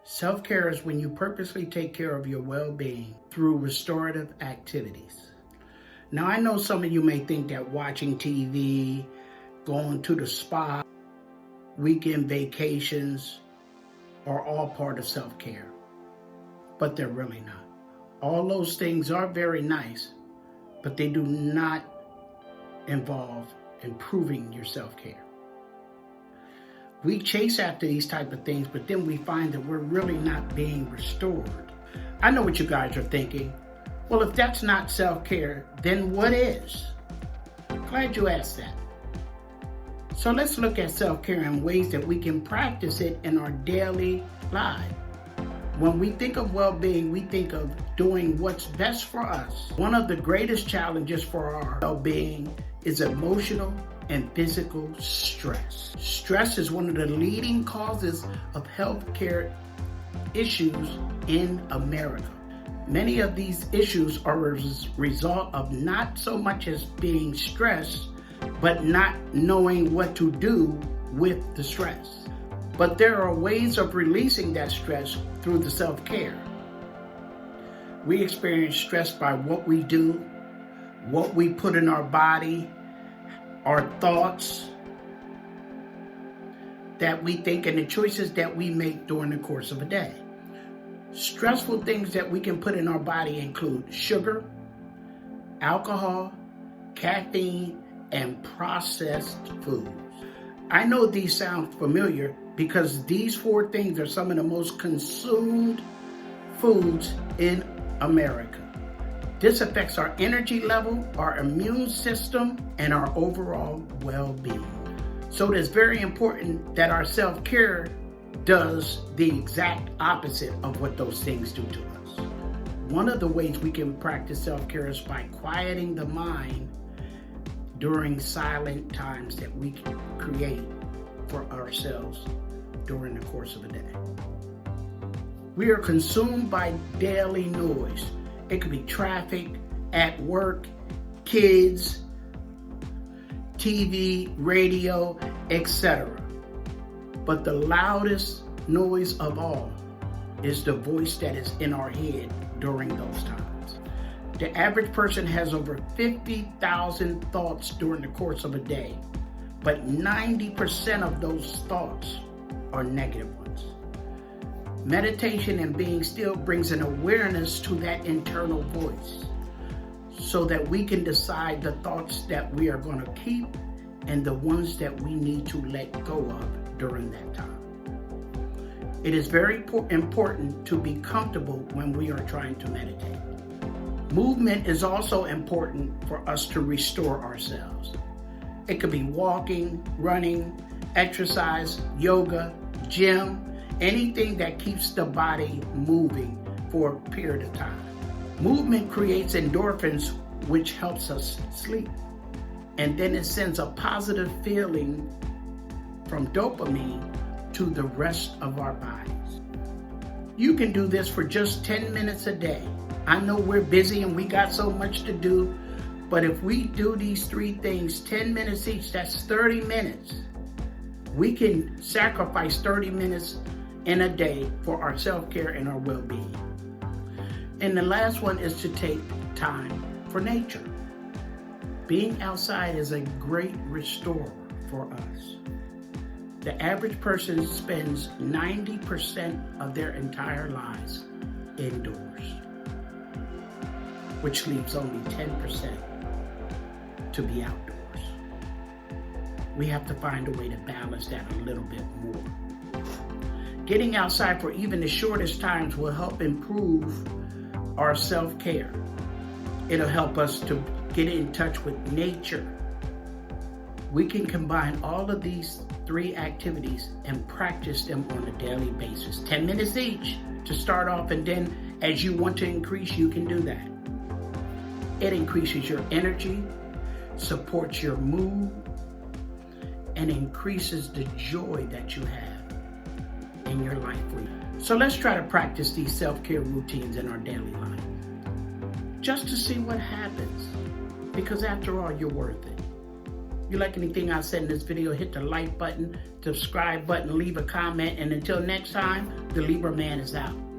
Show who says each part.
Speaker 1: Self-care is when you purposely take care of your well-being through restorative activities. Now, I know some of you may think that watching TV, going to the spa, weekend vacations are all part of self-care, but they're really not. All those things are very nice, but they do not involve improving your self-care. We chase after these type of things, but then we find that we're really not being restored. I know what you guys are thinking. Well, if that's not self-care, then what is? Glad you asked that. So let's look at self-care and ways that we can practice it in our daily lives. When we think of well-being, we think of doing what's best for us. One of the greatest challenges for our well-being is emotional and physical stress. Stress is one of the leading causes of healthcare issues in America. Many of these issues are a result of not so much as being stressed, but not knowing what to do with the stress. But there are ways of releasing that stress through the self-care. We experience stress by what we do, what we put in our body, our thoughts that we think, and the choices that we make during the course of a day. Stressful things that we can put in our body include sugar, alcohol, caffeine, and processed foods. I know these sound familiar because these four things are some of the most consumed foods in America. This affects our energy level, our immune system, and our overall well-being. So it is very important that our self-care does the exact opposite of what those things do to us. One of the ways we can practice self-care is by quieting the mind during silent times that we can create for ourselves during the course of a day. We are consumed by daily noise. It could be traffic, at work, kids, TV, radio, etc. But the loudest noise of all is the voice that is in our head during those times. The average person has over 50,000 thoughts during the course of a day, but 90% of those thoughts are negative ones. Meditation and being still brings an awareness to that internal voice so that we can decide the thoughts that we are going to keep and the ones that we need to let go of during that time. It is very important to be comfortable when we are trying to meditate. Movement is also important for us to restore ourselves. It could be walking, running, exercise, yoga, gym, anything that keeps the body moving for a period of time. Movement creates endorphins, which helps us sleep. And then it sends a positive feeling from dopamine to the rest of our bodies. You can do this for just 10 minutes a day. I know we're busy and we got so much to do, but if we do these three things, 10 minutes each, that's 30 minutes. We can sacrifice 30 minutes in a day for our self-care and our well-being. And the last one is to take time for nature. Being outside is a great restorer for us. The average person spends 90% of their entire lives indoors, which leaves only 10% to be outdoors. We have to find a way to balance that a little bit more. Getting outside for even the shortest times will help improve our self-care. It'll help us to get in touch with nature. We can combine all of these three activities and practice them on a daily basis. 10 minutes each to start off, and then as you want to increase, you can do that. It increases your energy, supports your mood, and increases the joy that you have in your life. So let's try to practice these self-care routines in our daily life, just to see what happens, because after all, you're worth it. If you like anything I said in this video, hit the like button, subscribe button, leave a comment, and until next time, the Libra Man is out.